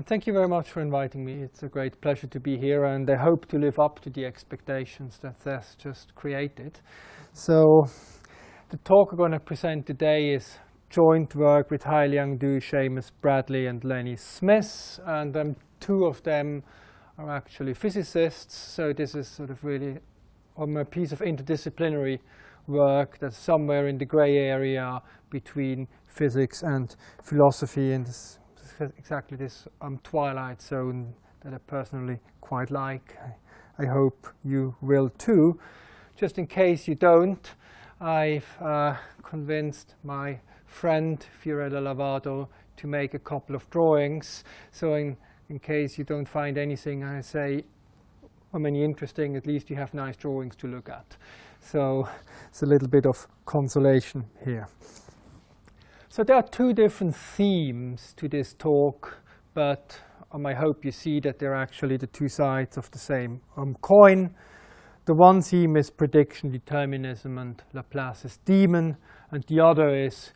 Thank you very much for inviting me. It's a great pleasure to be here, and I hope to live up to the expectations that Seth just created. So, the talk I'm going to present today is joint work with Hailiang Du, Seamus Bradley, and Lenny Smith, and two of them are actually physicists. So this is sort of really a piece of interdisciplinary work that's somewhere in the grey area between physics and philosophy, and this exactly this twilight zone that I personally quite like. I hope you will too. Just in case you don't, I've convinced my friend Fiorella Lavado to make a couple of drawings. So in case you don't find anything I say interesting, at least you have nice drawings to look at. So it's a little bit of consolation here. So there are two different themes to this talk, but I hope you see that they're actually the two sides of the same coin. The one theme is prediction, determinism, and Laplace's Demon, and the other is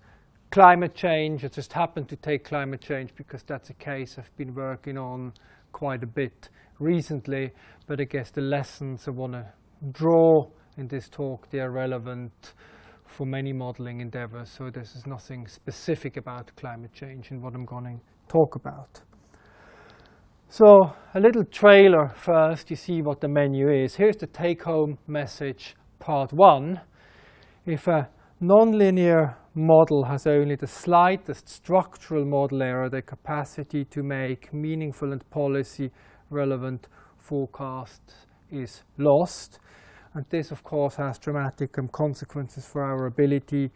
climate change. I just happened to take climate change because that's a case I've been working on quite a bit recently, but I guess the lessons I want to draw in this talk, they are relevant for many modeling endeavors, so this is nothing specific about climate change in what I'm going to talk about. So a little trailer first, you see what the menu is. Here's the take-home message, part one. If a nonlinear model has only the slightest structural model error, the capacity to make meaningful and policy-relevant forecasts is lost. And this, of course, has dramatic consequences for our ability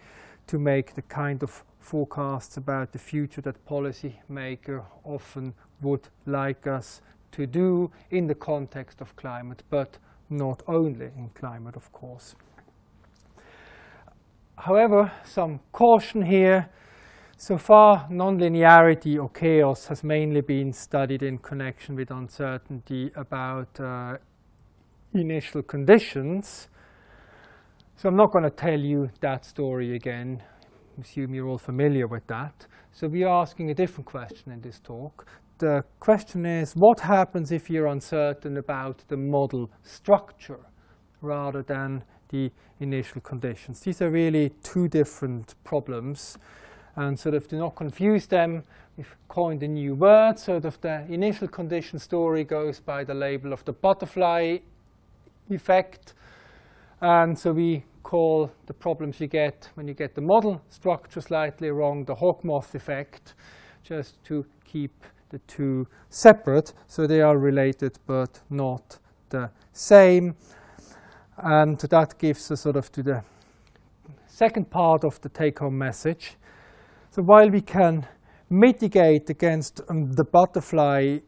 to make the kind of forecasts about the future that policymakers often would like us to do in the context of climate, but not only in climate, of course. However, some caution here. So far, nonlinearity or chaos has mainly been studied in connection with uncertainty about initial conditions. So I'm not going to tell you that story again. I assume you're all familiar with that. So we are asking a different question in this talk. The question is, what happens if you're uncertain about the model structure rather than the initial conditions? These are really two different problems. And sort of to not confuse them, we've coined a new word. Sort of the initial condition story goes by the label of the butterfly effect, and so we call the problems you get when you get the model structure slightly wrong the Hawkmoth effect, just to keep the two separate. So they are related but not the same, and that gives us sort of to the second part of the take-home message. So while we can mitigate against the butterfly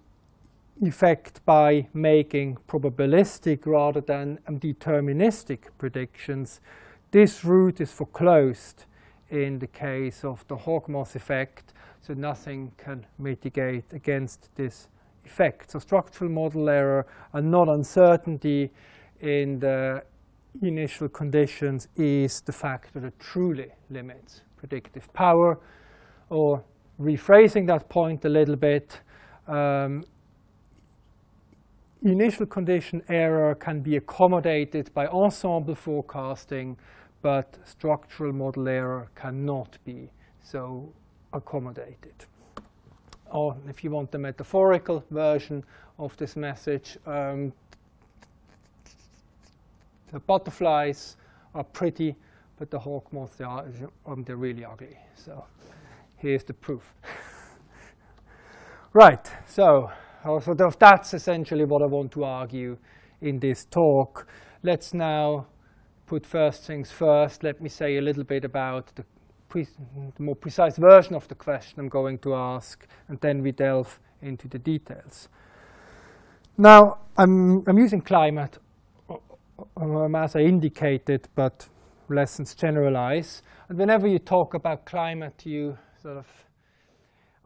effect by making probabilistic rather than deterministic predictions, this route is foreclosed in the case of the Hawkmoth effect, so nothing can mitigate against this effect. So structural model error and not uncertainty in the initial conditions is the factor that truly limits predictive power. Or rephrasing that point a little bit, initial condition error can be accommodated by ensemble forecasting, but structural model error cannot be so accommodated. Or if you want the metaphorical version of this message, the butterflies are pretty, but the hawkmoths they're really ugly. So here's the proof. Right, so that's essentially what I want to argue in this talk. Let's now put first things first. Let me say a little bit about the more precise version of the question I'm going to ask, and then we delve into the details. Now, I'm using climate as I indicated, but lessons generalize. And whenever you talk about climate, you sort of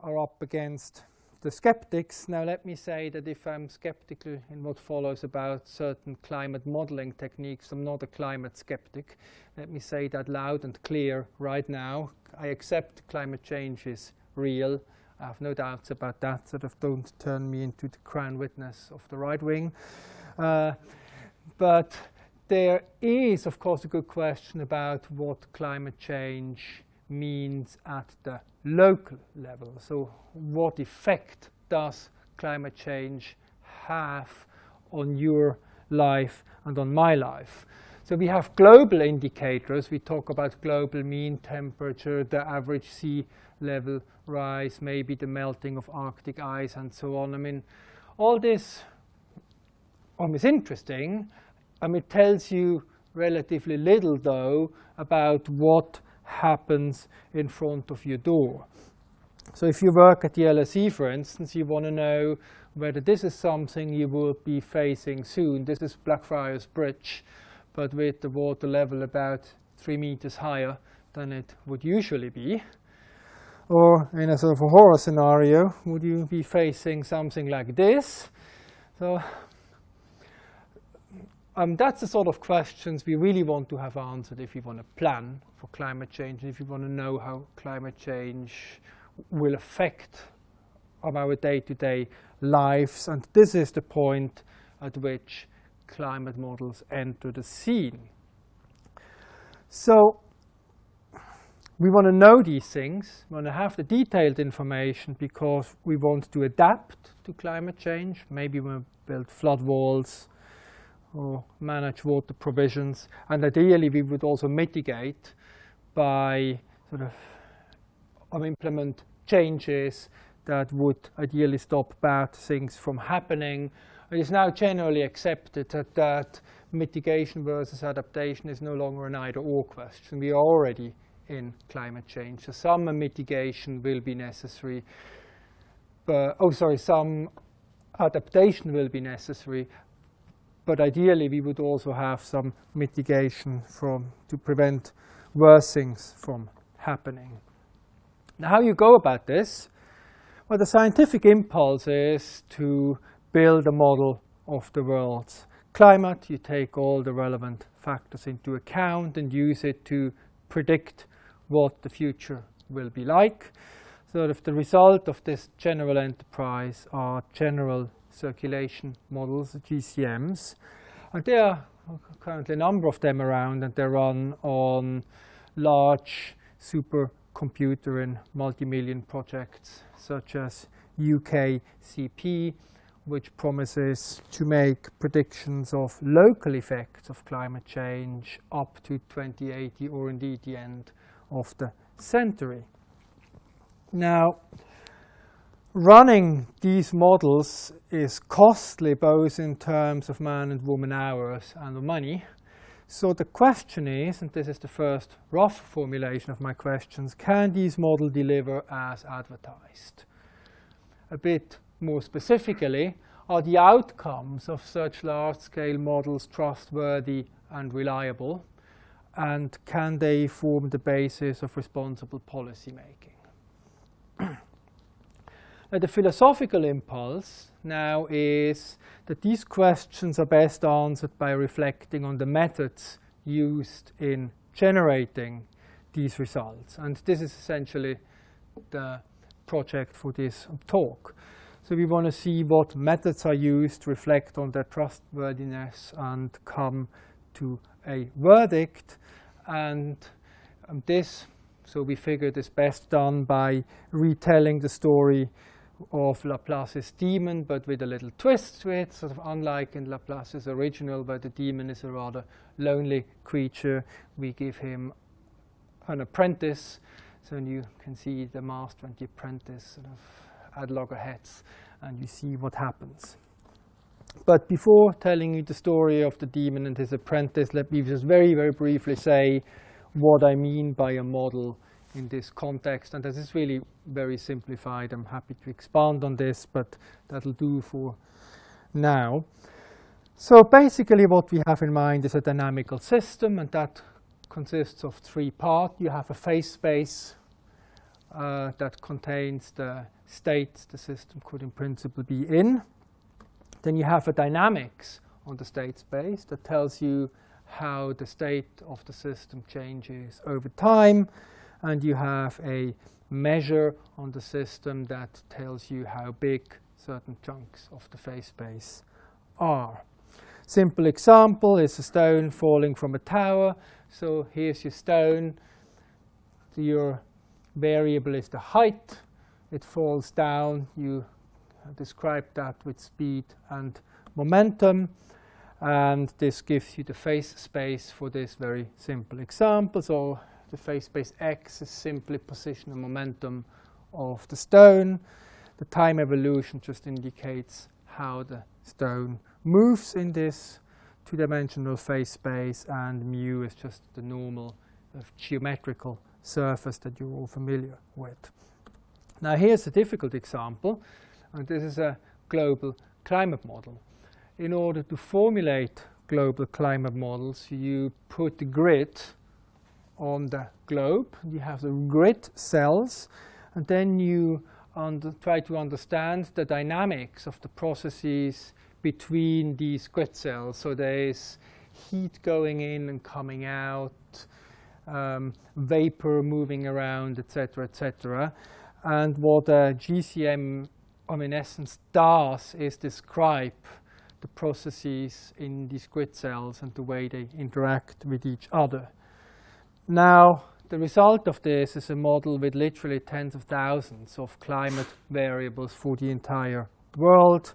are up against the skeptics. Now let me say that if I'm skeptical in what follows about certain climate modeling techniques, I'm not a climate skeptic. Let me say that loud and clear right now. I accept climate change is real. I have no doubts about that. Sort of don't turn me into the crown witness of the right wing. But there is, of course, a good question about what climate change means at the local level. So what effect does climate change have on your life and on my life? So we have global indicators. We talk about global mean temperature, the average sea level rise, maybe the melting of Arctic ice and so on. I mean, all this is interesting. It tells you relatively little, though, about what happens in front of your door. So if you work at the LSE, for instance, you want to know whether this is something you will be facing soon. This is Blackfriars Bridge, but with the water level about 3 meters higher than it would usually be. Or in a sort of a horror scenario, would you be facing something like this? So that's the sort of questions we really want to have answered if we want to plan for climate change, and if you want to know how climate change will affect our day-to-day lives. And this is the point at which climate models enter the scene. So we want to know these things, we want to have the detailed information, because we want to adapt to climate change. Maybe we'll build flood walls or manage water provisions, and ideally we would also mitigate by sort of implement changes that would ideally stop bad things from happening. It is now generally accepted that mitigation versus adaptation is no longer an either-or question. We are already in climate change, so some mitigation will be necessary, but some adaptation will be necessary. But ideally, we would also have some mitigation to prevent worse things from happening. Now, how you go about this? Well, the scientific impulse is to build a model of the world's climate. You take all the relevant factors into account and use it to predict what the future will be like. So if the result of this general enterprise are general circulation models, GCMs, and there are currently a number of them around, and they run on large supercomputer and multi-million projects such as UKCP, which promises to make predictions of local effects of climate change up to 2080, or indeed the end of the century. Now, running these models is costly, both in terms of man and woman hours and of money. So the question is, and this is the first rough formulation of my questions, can these models deliver as advertised? A bit more specifically, are the outcomes of such large-scale models trustworthy and reliable? And can they form the basis of responsible policy making? The philosophical impulse now is that these questions are best answered by reflecting on the methods used in generating these results. And this is essentially the project for this talk. So we want to see what methods are used, reflect on their trustworthiness, and come to a verdict. And so we figured is best done by retelling the story of Laplace's demon, but with a little twist to it, sort of unlike in Laplace's original, where the demon is a rather lonely creature. We give him an apprentice, so you can see the master and the apprentice sort of add loggerheads, and you see what happens. But before telling you the story of the demon and his apprentice, let me just very, very briefly say what I mean by a model in this context. And this is really very simplified. I'm happy to expand on this, but that'll do for now. So basically what we have in mind is a dynamical system, and that consists of 3 parts. You have a phase space that contains the states the system could in principle be in. Then you have a dynamics on the state space that tells you how the state of the system changes over time. And you have a measure on the system that tells you how big certain chunks of the phase space are. Simple example is a stone falling from a tower. So here's your stone. Your variable is the height. It falls down. You describe that with speed and momentum. And this gives you the phase space for this very simple example. So the phase space x is simply position and momentum of the stone. The time evolution just indicates how the stone moves in this two-dimensional phase space, and mu is just the normal geometrical surface that you're all familiar with. Now here's a difficult example, and this is a global climate model. In order to formulate global climate models, you put the grid on the globe. You have the grid cells, and then you try to understand the dynamics of the processes between these grid cells. So there is heat going in and coming out, vapor moving around, etc., etc. And what GCM, in essence, does is describe the processes in these grid cells and the way they interact with each other. Now, the result of this is a model with literally tens of thousands of climate variables for the entire world.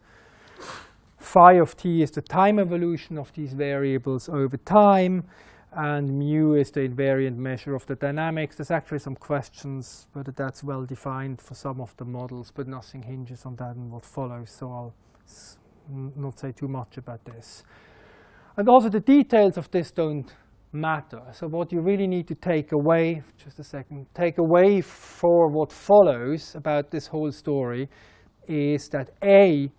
Phi of t is the time evolution of these variables over time, and mu is the invariant measure of the dynamics. There's actually some questions whether that's well defined for some of the models, but nothing hinges on that in what follows, so I'll not say too much about this. And also the details of this don't matter. So what you really need to take away, take away for what follows about this whole story is that A,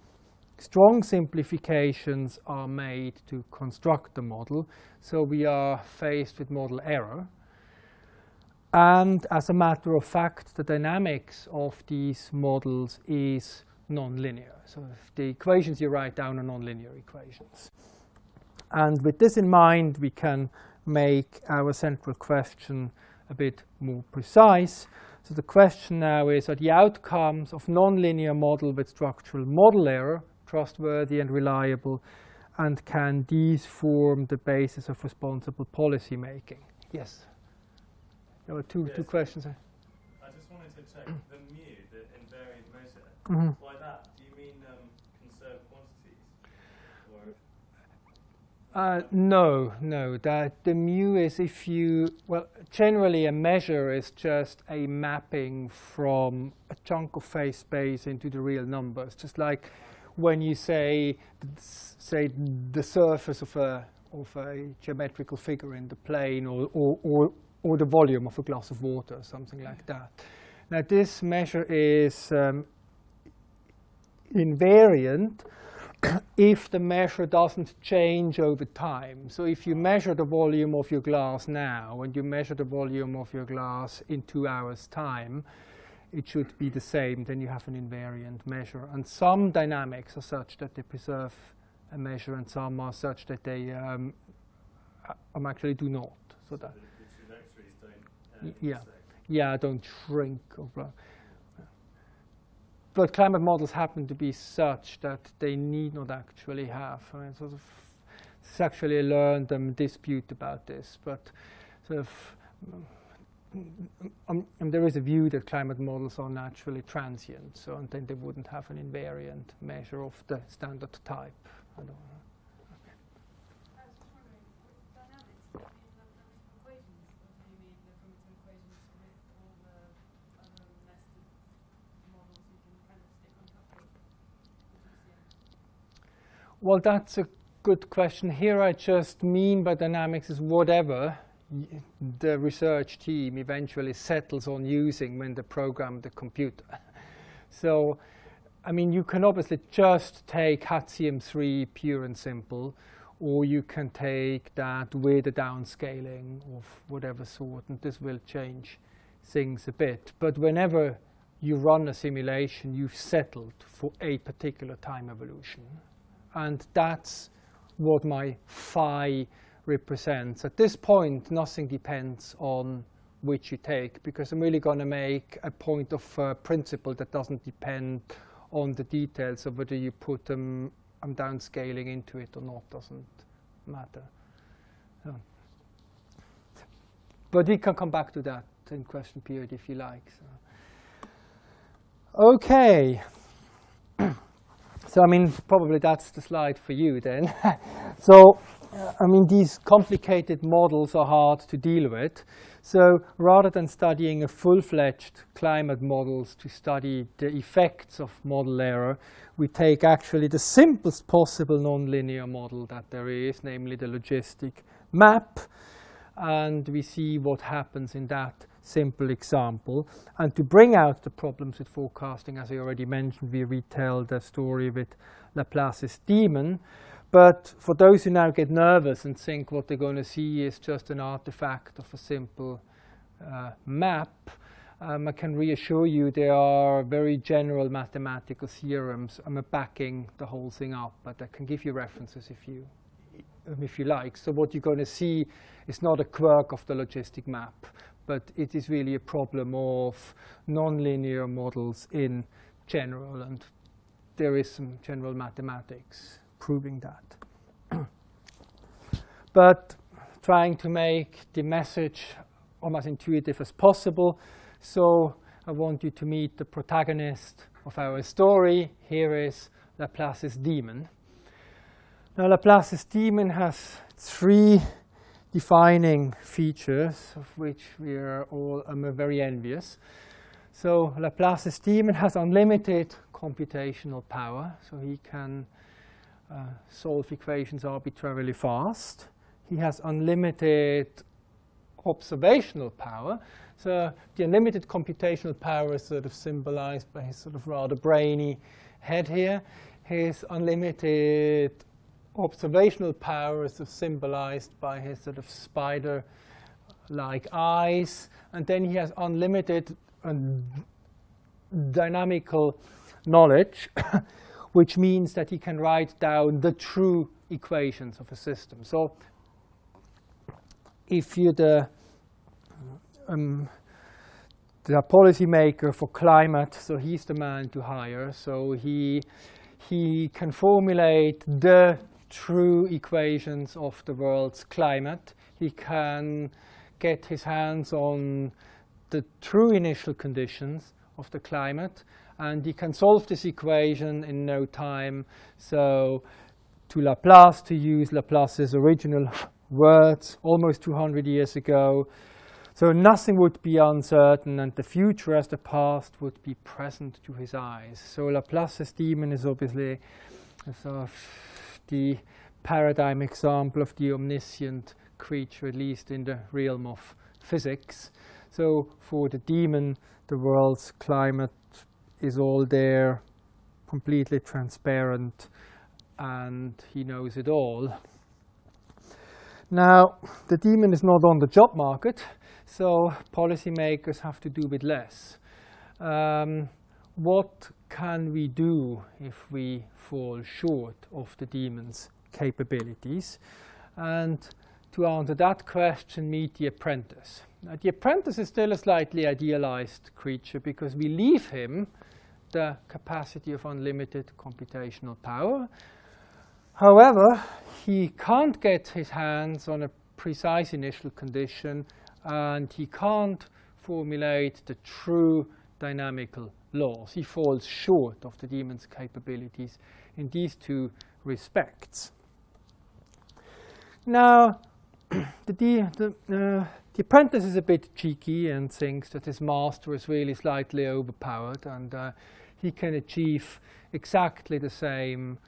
strong simplifications are made to construct the model. So we are faced with model error. And as a matter of fact, the dynamics of these models is nonlinear. So if the equations you write down are nonlinear equations. And with this in mind, we can make our central question a bit more precise. So the question now is, are the outcomes of nonlinear model with structural model error trustworthy and reliable, and can these form the basis of responsible policy making? Yes. There were two questions. I just wanted to check the mu, the invariant measure. Mm-hmm. By that, do you mean conserved quantities? No. That the mu is generally a measure is just a mapping from a chunk of phase space into the real numbers. Just like when you say the surface of a geometrical figure in the plane, or the volume of a glass of water, something like that. Now this measure is invariant if the measure doesn't change over time. So if you measure the volume of your glass now and you measure the volume of your glass in 2 hours' time, it should be the same. Then you have an invariant measure. And some dynamics are such that they preserve a measure, and some are such that they actually do not. So that the trajectories don't don't shrink. But climate models happen to be such that they need not actually have. It's actually learned dispute about this, but there is a view that climate models are naturally transient, so and then they wouldn't have an invariant measure of the standard type. I don't know. Well, that's a good question. Here I just mean by dynamics is whatever the research team eventually settles on using when they program the computer. So, I mean, you can obviously just take HCM3 pure and simple, or you can take that with a downscaling of whatever sort, and this will change things a bit. But whenever you run a simulation, you've settled for a particular time evolution. And that's what my phi represents. At this point, nothing depends on which you take, because I'm really going to make a point of principle that doesn't depend on the details of whether you put them, I'm downscaling into it or not, doesn't matter. So. But we can come back to that in question period if you like. So. Okay. So, I mean, probably that's the slide for you then. So, I mean, these complicated models are hard to deal with. So, rather than studying a full-fledged climate models to study the effects of model error, we take actually the simplest possible nonlinear model that there is, namely the logistic map, and we see what happens in that simple example. And to bring out the problems with forecasting, as I already mentioned, we retell the story with Laplace's Demon. But for those who now get nervous and think what they're going to see is just an artifact of a simple map, I can reassure you there are very general mathematical theorems backing the whole thing up, but I can give you references if you like. So what you're going to see is not a quirk of the logistic map, but it is really a problem of nonlinear models in general, and there is some general mathematics proving that. But trying to make the message almost intuitive as possible, so I want you to meet the protagonist of our story. Here is Laplace's Demon. Now, Laplace's Demon has three defining features, of which we are all very envious. So Laplace's Demon has unlimited computational power, so he can solve equations arbitrarily fast. He has unlimited observational power. So the unlimited computational power is sort of symbolized by his sort of rather brainy head here. His unlimited observational power is symbolized by his sort of spider-like eyes. And then he has unlimited dynamical knowledge, which means that he can write down the true equations of a system. So if you're the policymaker for climate, so he's the man to hire. So he can formulate the true equations of the world's climate. He can get his hands on the true initial conditions of the climate, and he can solve this equation in no time. So to Laplace, to use Laplace's original words almost 200 years ago, so nothing would be uncertain, and the future as the past would be present to his eyes. So Laplace's Demon is obviously sort of the paradigm example of the omniscient creature, at least in the realm of physics. So for the Demon, the world's climate is all there, completely transparent, and he knows it all. Now, the Demon is not on the job market, so policymakers have to do with less. What can we do if we fall short of the Demon's capabilities? And to answer that question, meet the Apprentice. Now, the Apprentice is still a slightly idealized creature because we leave him the capacity of unlimited computational power. However, he can't get his hands on a precise initial condition, and he can't formulate the true dynamical laws. He falls short of the Demon's capabilities in these two respects. Now, the Apprentice is a bit cheeky and thinks that his master is really slightly overpowered, and he can achieve exactly the same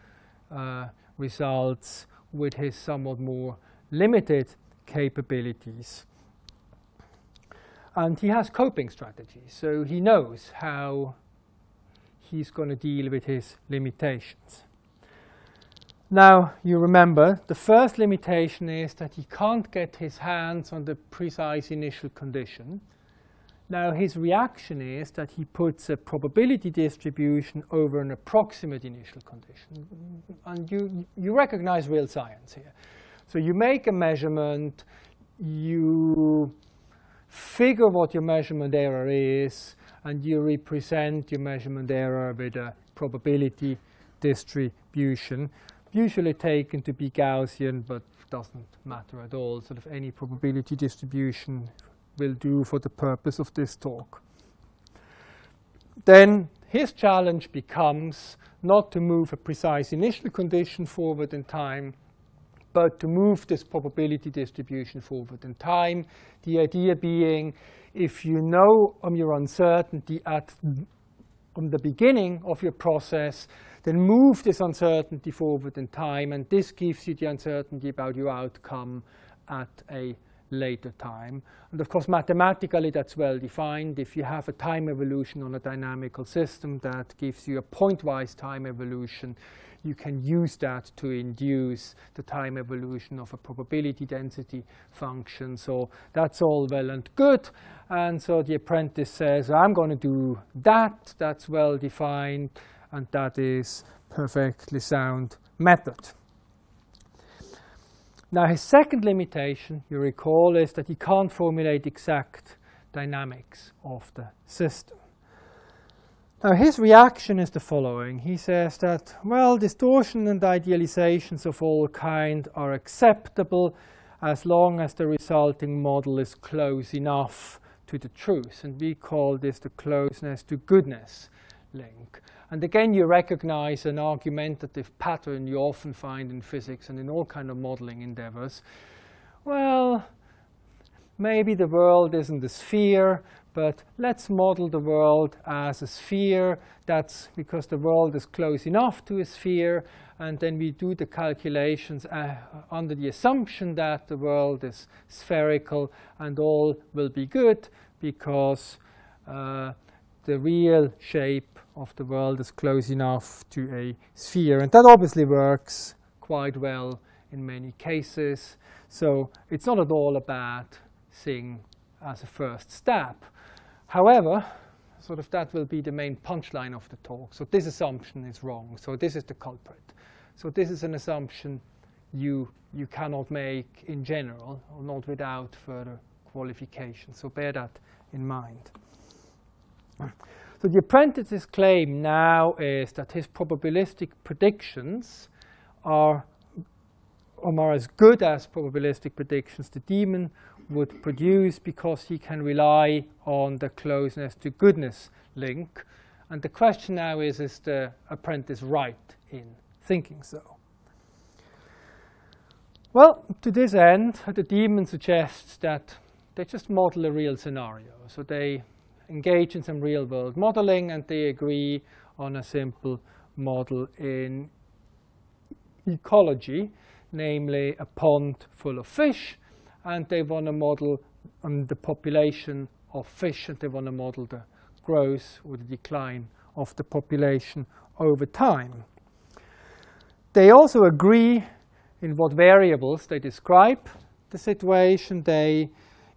results with his somewhat more limited capabilities. And he has coping strategies, so he knows how he's going to deal with his limitations. Now, you remember, the first limitation is that he can't get his hands on the precise initial condition. Now, his reaction is that he puts a probability distribution over an approximate initial condition. And you recognize real science here. So you make a measurement, you figure what your measurement error is, and you represent your measurement error with a probability distribution, usually taken to be Gaussian, but doesn't matter at all. Sort of any probability distribution will do for the purpose of this talk. Then his challenge becomes not to move a precise initial condition forward in time, but to move this probability distribution forward in time. The idea being, if you know your uncertainty from the beginning of your process, then move this uncertainty forward in time, and this gives you the uncertainty about your outcome at a later time. And of course, mathematically, that's well defined. If you have a time evolution on a dynamical system that gives you a pointwise time evolution, you can use that to induce the time evolution of a probability density function. So that's all well and good. And so the apprentice says, I'm going to do that. That's well defined, and that is perfectly sound method. Now, his second limitation, you recall, is that he can't formulate exact dynamics of the system. Now, his reaction is the following. He says that, well, distortion and idealizations of all kind are acceptable as long as the resulting model is close enough to the truth. And we call this the closeness to goodness link. And again, you recognize an argumentative pattern you often find in physics and in all kind of modeling endeavors. Well, maybe the world isn't a sphere, but let's model the world as a sphere. That's because the world is close enough to a sphere, and then we do the calculations under the assumption that the world is spherical, and all will be good because the real shape of the world is close enough to a sphere. And that obviously works quite well in many cases. So it's not at all a bad thing as a first step. However, sort of that will be the main punchline of the talk. So this assumption is wrong. So this is the culprit. So this is an assumption you cannot make in general, or not without further qualification. So bear that in mind. So the apprentice's claim now is that his probabilistic predictions are as good as probabilistic predictions the demon would produce, because he can rely on the closeness to goodness link. And the question now is the apprentice right in thinking so? Well, to this end, the demon suggests that they just model a real scenario. So they engage in some real-world modeling, and they agree on a simple model in ecology, namely a pond full of fish, and they want to model the population of fish, and they want to model the growth or the decline of the population over time. They also agree in what variables they describe the situation. They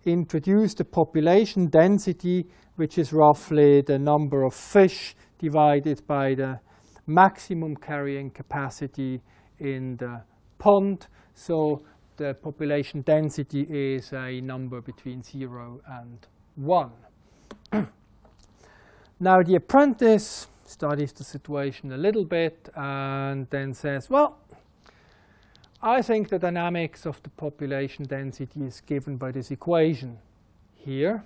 introduce the population density, which is roughly the number of fish divided by the maximum carrying capacity in the pond. So the population density is a number between 0 and 1. Now the apprentice studies the situation a little bit and then says, well, I think the dynamics of the population density is given by this equation here.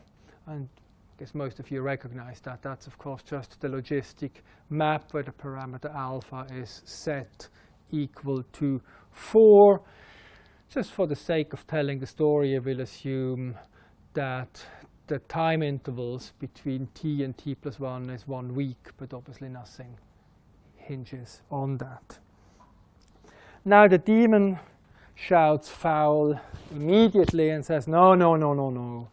And I guess most of you recognize that. That's, of course, just the logistic map where the parameter alpha is set equal to 4. Just for the sake of telling the story, I will assume that the time intervals between t and t plus 1 is 1 week, but obviously nothing hinges on that. Now the demon shouts foul immediately and says, no, no, no, no, no.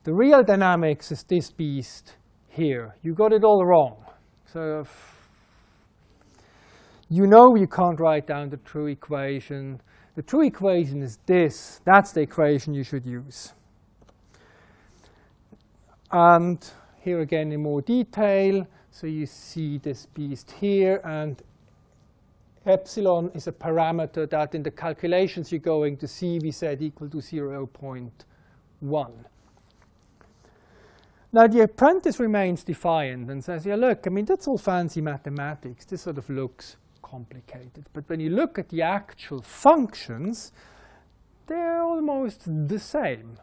The real dynamics is this beast here. You got it all wrong. So you know you can't write down the true equation. The true equation is this. That's the equation you should use. And here again in more detail. So you see this beast here, and epsilon is a parameter that in the calculations you're going to see we said equal to 0.1. Now the apprentice remains defiant and says, yeah, look, I mean, that's all fancy mathematics. This sort of looks complicated. But when you look at the actual functions, they're almost the same.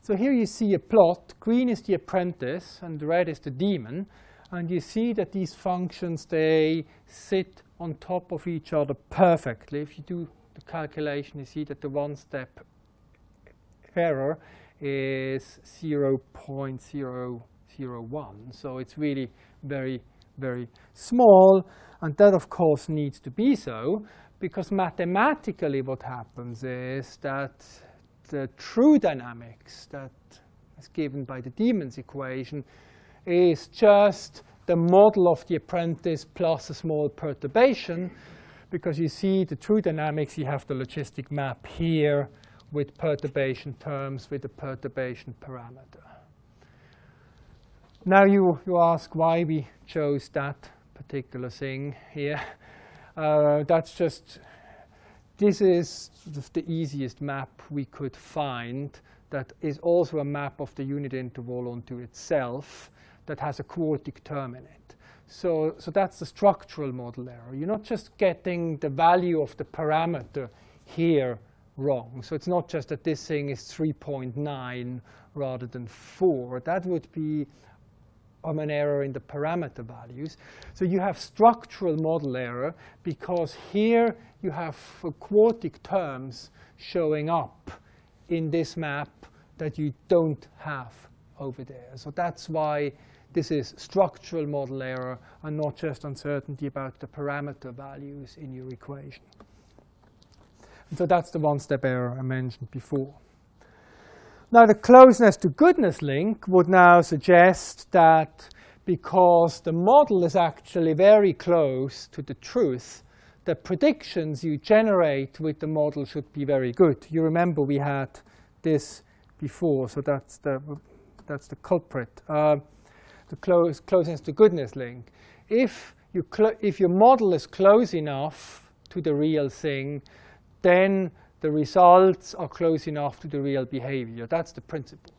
So here you see a plot. Green is the apprentice and red is the demon. And you see that these functions, they sit on top of each other perfectly. If you do the calculation, you see that the one-step error is 0.001. So it's really very, very small. And that, of course, needs to be so, because mathematically what happens is that the true dynamics that is given by the demon's equation is just the model of the apprentice plus a small perturbation, because you see the true dynamics, you have the logistic map here with perturbation terms with a perturbation parameter. Now you ask why we chose that particular thing here. This is the easiest map we could find that is also a map of the unit interval onto itself that has a quartic term in it. So that's the structural model error. You're not just getting the value of the parameter here wrong. So it's not just that this thing is 3.9 rather than 4. That would be an error in the parameter values. So you have structural model error because here you have quartic terms showing up in this map that you don't have over there. So that's why this is structural model error and not just uncertainty about the parameter values in your equation. And so that's the one-step error I mentioned before. Now the closeness to goodness link would now suggest that because the model is actually very close to the truth, the predictions you generate with the model should be very good. You remember we had this before, so that's the culprit. The closeness to goodness link. If your model is close enough to the real thing, then the results are close enough to the real behavior. That's the principle.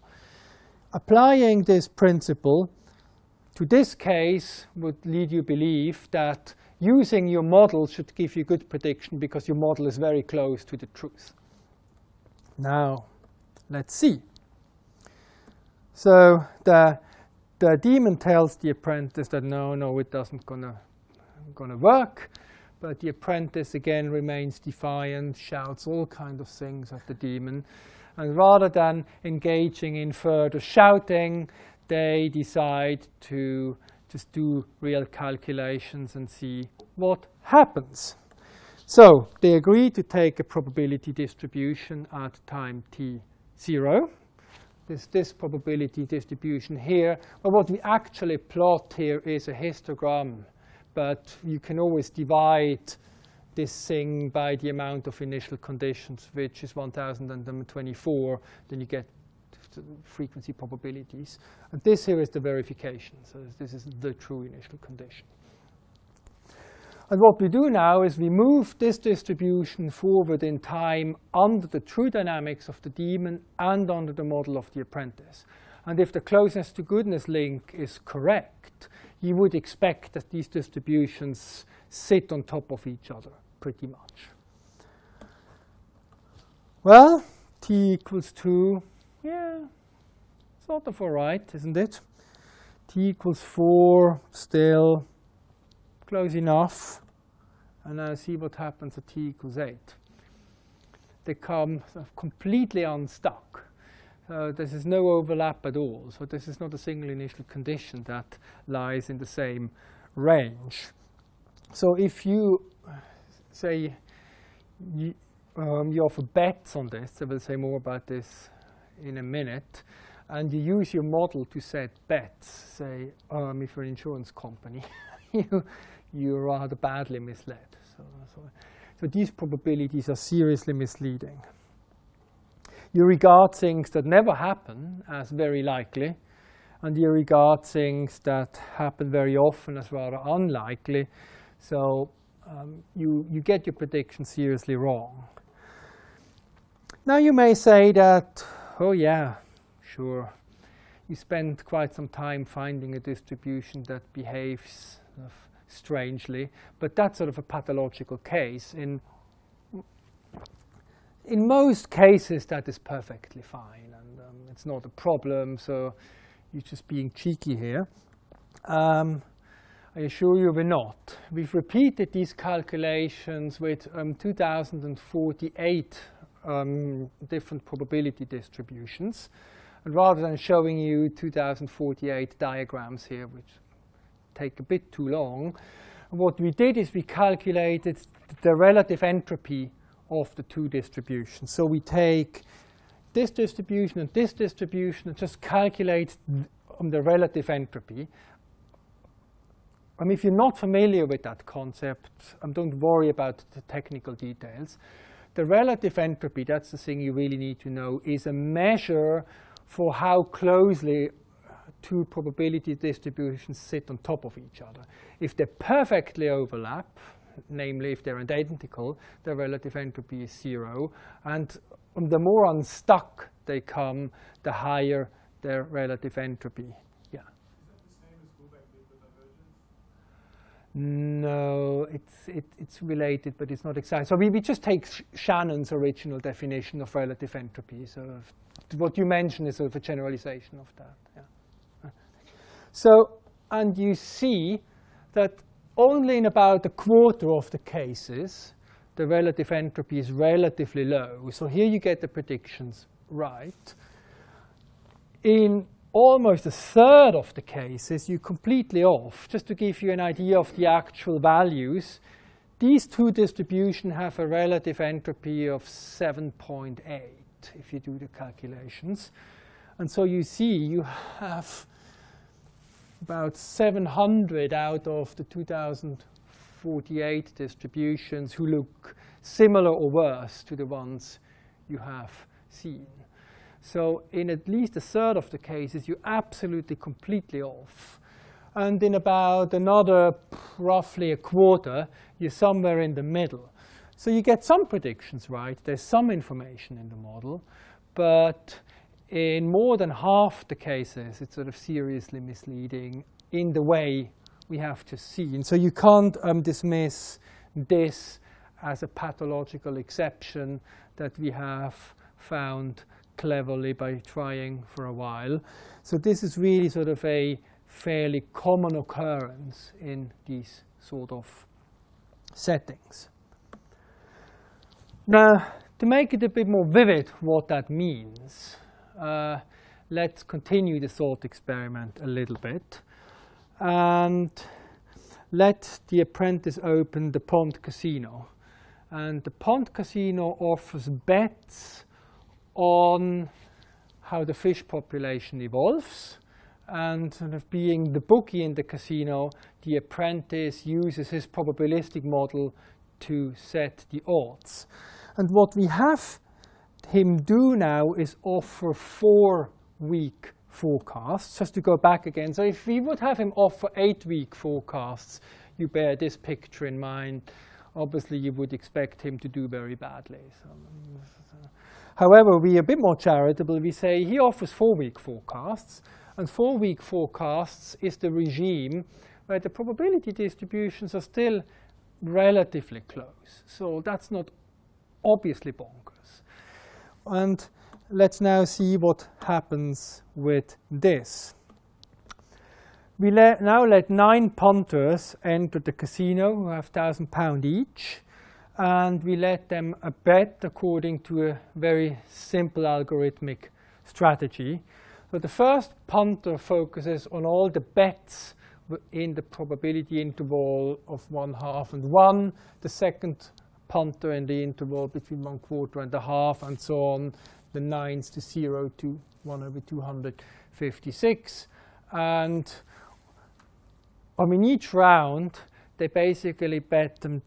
Applying this principle to this case would lead you to believe that using your model should give you good prediction because your model is very close to the truth. Now, let's see. So the demon tells the apprentice that no, it doesn't gonna work. But the apprentice again remains defiant, shouts all kinds of things at the demon. And rather than engaging in further shouting, they decide to just do real calculations and see what happens. So they agree to take a probability distribution at time t0. This probability distribution here. But what we actually plot here is a histogram. But you can always divide this thing by the amount of initial conditions, which is 1024. Then you get frequency probabilities. And this here is the verification. So this is the true initial condition. And what we do now is we move this distribution forward in time under the true dynamics of the demon and under the model of the apprentice. And if the closeness to goodness link is correct, you would expect that these distributions sit on top of each other pretty much. Well, t equals 2, yeah, sort of all right, isn't it? T equals 4, still close enough. And now see what happens at t equals 8. They come sort of completely unstuck. This is no overlap at all. So this is not a single initial condition that lies in the same range. So if you say you offer bets on this, I will say more about this in a minute, and you use your model to set bets, say if you're an insurance company, you're rather badly misled. So these probabilities are seriously misleading. You regard things that never happen as very likely, and you regard things that happen very often as rather unlikely. So you get your prediction seriously wrong. Now you may say that, oh yeah, sure. we spend quite some time finding a distribution that behaves sort of strangely, but that's sort of a pathological case. In most cases, that is perfectly fine, and it's not a problem, so you're just being cheeky here. I assure you we're not. We've repeated these calculations with 2048 different probability distributions. And rather than showing you 2048 diagrams here, which take a bit too long, what we did is we calculated the relative entropy of the two distributions. So we take this distribution and just calculate the relative entropy. If you're not familiar with that concept, don't worry about the technical details. The relative entropy, that's the thing you really need to know, is a measure for how closely two probability distributions sit on top of each other. If they perfectly overlap, namely if they're identical, the relative entropy is 0. And the more unstuck they come, the higher their relative entropy. Yeah. Is that the same as Goldbach-Leibler divergence? No, it's related, but it's not exact. So we just take Shannon's original definition of relative entropy. So what you mentioned is sort of a generalization of that. Yeah. So, and you see that only in about a quarter of the cases, the relative entropy is relatively low. So here you get the predictions right. In almost a third of the cases, you're completely off. Just to give you an idea of the actual values, these two distributions have a relative entropy of 7.8 if you do the calculations. And so you see you have about 700 out of the 2048 distributions who look similar or worse to the ones you have seen. So in at least a third of the cases, you're absolutely completely off. And in about another roughly a quarter, you're somewhere in the middle. So you get some predictions right. There's some information in the model. But in more than half the cases, it's sort of seriously misleading in the way we have just seen. So you can't dismiss this as a pathological exception that we have found cleverly by trying for a while. So this is really sort of a fairly common occurrence in these sort of settings. Now, to make it a bit more vivid what that means, let's continue the thought experiment a little bit and let the apprentice open the Pond Casino. And the Pond Casino offers bets on how the fish population evolves. And sort of being the bookie in the casino, the apprentice uses his probabilistic model to set the odds. And what we have him do now is offer 4-week forecasts. Just to go back again, so if we would have him offer 8-week forecasts, you bear this picture in mind. Obviously, you would expect him to do very badly. However, we are a bit more charitable. We say he offers 4-week forecasts, and 4-week forecasts is the regime where the probability distributions are still relatively close. So that's not obviously bonkers. And let's now see what happens with this. We now let 9 punters enter the casino who have £1,000 each, and we let them bet according to a very simple algorithmic strategy. So the first punter focuses on all the bets in the probability interval of 1/2 and 1. The second punter in the interval between 1/4 and 1/2, and so on, the 9s to 0 to 1/256. And in each round, they basically bet them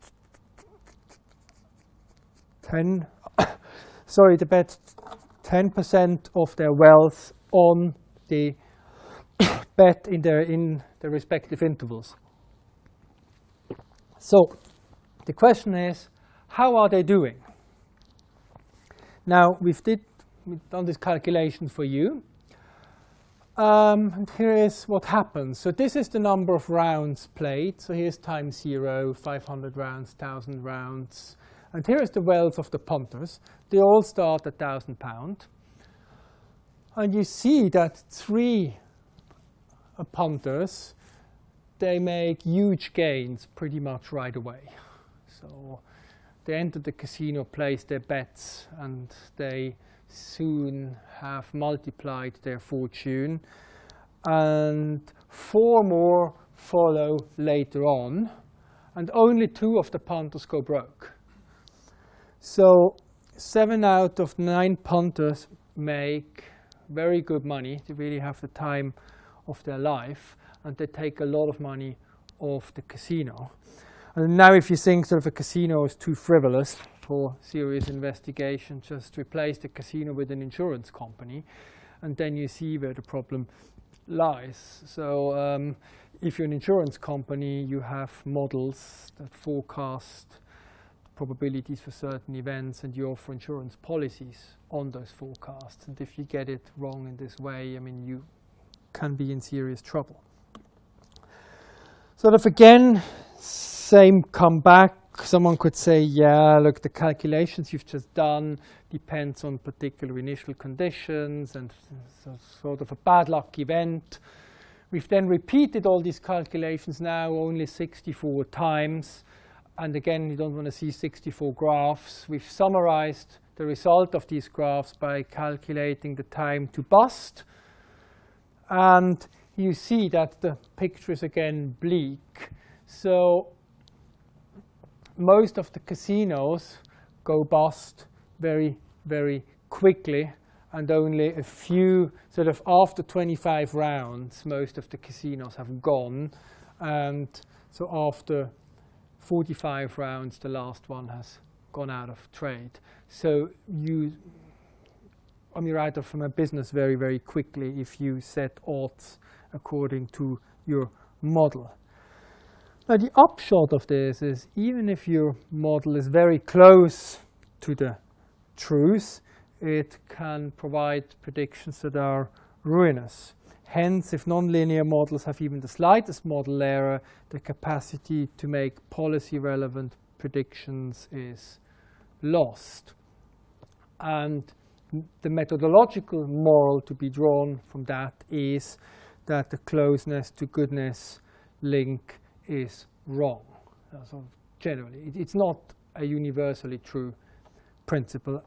10% of their wealth on the bet in their respective intervals. So the question is, how are they doing? Now we've done this calculation for you. And here is what happens. So this is the number of rounds played. So here's time 0, 500 rounds, 1,000 rounds. And here is the wealth of the punters. They all start at £1,000. And you see that 3 punters, they make huge gains pretty much right away. So they enter the casino, place their bets, and they soon have multiplied their fortune. And 4 more follow later on. And only 2 of the punters go broke. So 7 out of 9 punters make very good money. They really have the time of their life, and they take a lot of money off the casino. And now if you think sort of a casino is too frivolous for serious investigation, just replace the casino with an insurance company, and then you see where the problem lies. So if you're an insurance company, you have models that forecast probabilities for certain events, and you offer insurance policies on those forecasts. And if you get it wrong in this way, I mean, you can be in serious trouble. Sort of again, same comeback. Someone could say, yeah, look, the calculations you've just done depends on particular initial conditions and so sort of a bad luck event. We've then repeated all these calculations now only 64 times. And again, you don't want to see 64 graphs. We've summarized the result of these graphs by calculating the time to bust. And you see that the picture is again bleak. So most of the casinos go bust very, very quickly, and only a few, sort of after 25 rounds, most of the casinos have gone. And so after 45 rounds, the last one has gone out of trade. So you're out from a business very, very quickly if you set odds according to your model. Now the upshot of this is, even if your model is very close to the truth, it can provide predictions that are ruinous. Hence, if nonlinear models have even the slightest model error, the capacity to make policy-relevant predictions is lost. And the methodological moral to be drawn from that is that the closeness to goodness link is wrong. So generally, it's not a universally true principle.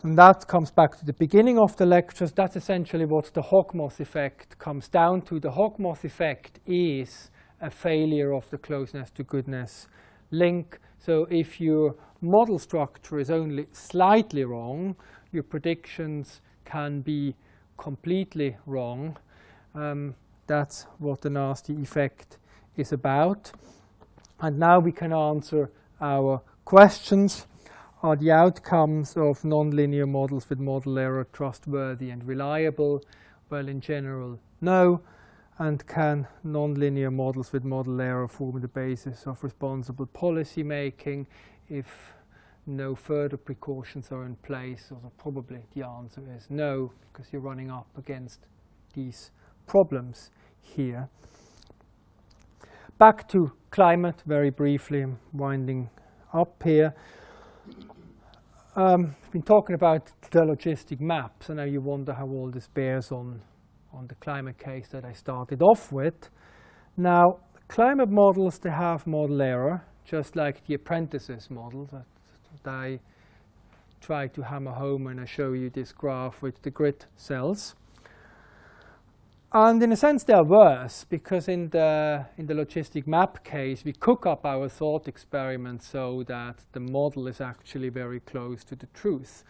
And that comes back to the beginning of the lectures. That's essentially what the Hawkmoth effect comes down to. The Hawkmoth effect is a failure of the closeness to goodness link. So if your model structure is only slightly wrong, your predictions can be completely wrong. That's what the nasty effect is about. And now we can answer our questions. Are the outcomes of nonlinear models with model error trustworthy and reliable? Well, in general, no. And can nonlinear models with model error form the basis of responsible policy making if no further precautions are in place? So probably the answer is no, because you're running up against these problems here. Back to climate very briefly. I'm winding up here. I've been talking about the logistic maps, and now you wonder how all this bears on the climate case that I started off with. Now, climate models, they have model error, just like the Apprentices model that I try to hammer home when I show you this graph with the grid cells. And in a sense, they are worse, because in the logistic map case, we cook up our thought experiment so that the model is actually very close to the truth.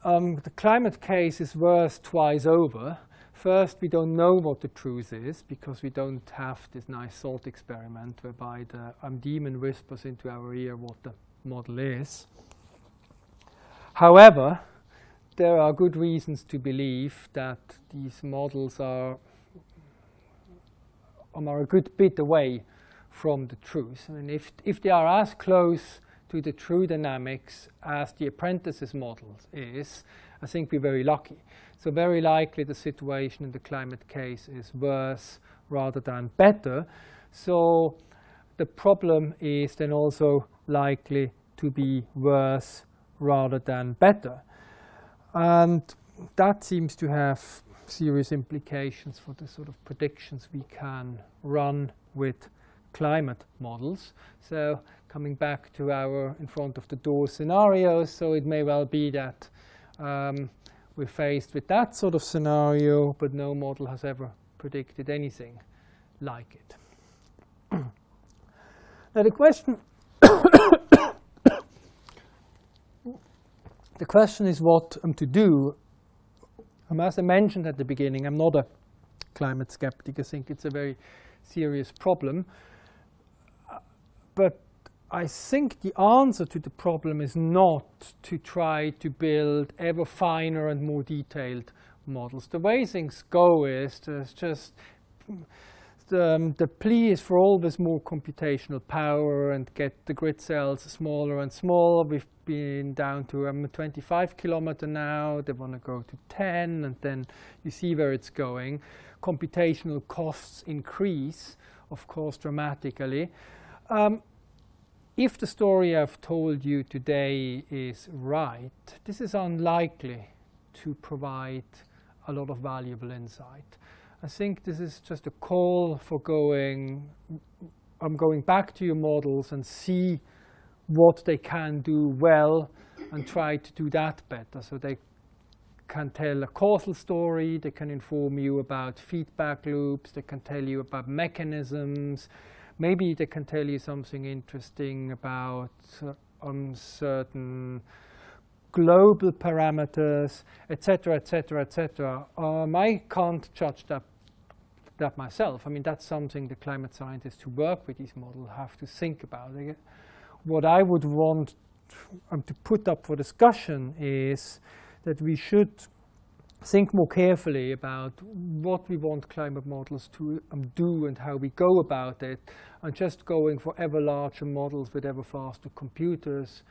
The climate case is worse twice over. First, we don't know what the truth is, because we don't have this nice thought experiment whereby the demon whispers into our ear what the model is. However, there are good reasons to believe that these models are a good bit away from the truth. I mean, if they are as close to the true dynamics as the Apprentices model is, I think we're very lucky. So very likely the situation in the climate case is worse rather than better. So the problem is then also likely to be worse rather than better. And that seems to have serious implications for the sort of predictions we can run with climate models. So coming back to our in front of the door scenarios, so it may well be that we're faced with that sort of scenario, but no model has ever predicted anything like it. Now the question is what to do. As I mentioned at the beginning, I'm not a climate skeptic. I think it's a very serious problem. But I think the answer to the problem is not to try to build ever finer and more detailed models. The way things go is there's just the plea is for always more computational power and get the grid cells smaller and smaller. We've been down to 25 kilometer now. They want to go to 10, and then you see where it's going. Computational costs increase, of course, dramatically. If the story I've told you today is right, this is unlikely to provide a lot of valuable insight. I think this is just a call for going back to your models and see what they can do well and try to do that better. So they can tell a causal story, they can inform you about feedback loops, they can tell you about mechanisms, maybe they can tell you something interesting about certain global parameters, etc., etc., etc. I can't judge that myself. I mean, that's something the climate scientists who work with these models have to think about. What I would want to put up for discussion is that we should think more carefully about what we want climate models to do and how we go about it, and just going for ever larger models with ever faster computers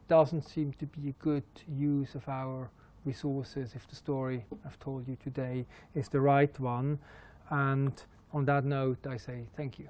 doesn't seem to be a good use of our resources if the story I've told you today is the right one. And on that note, I say thank you.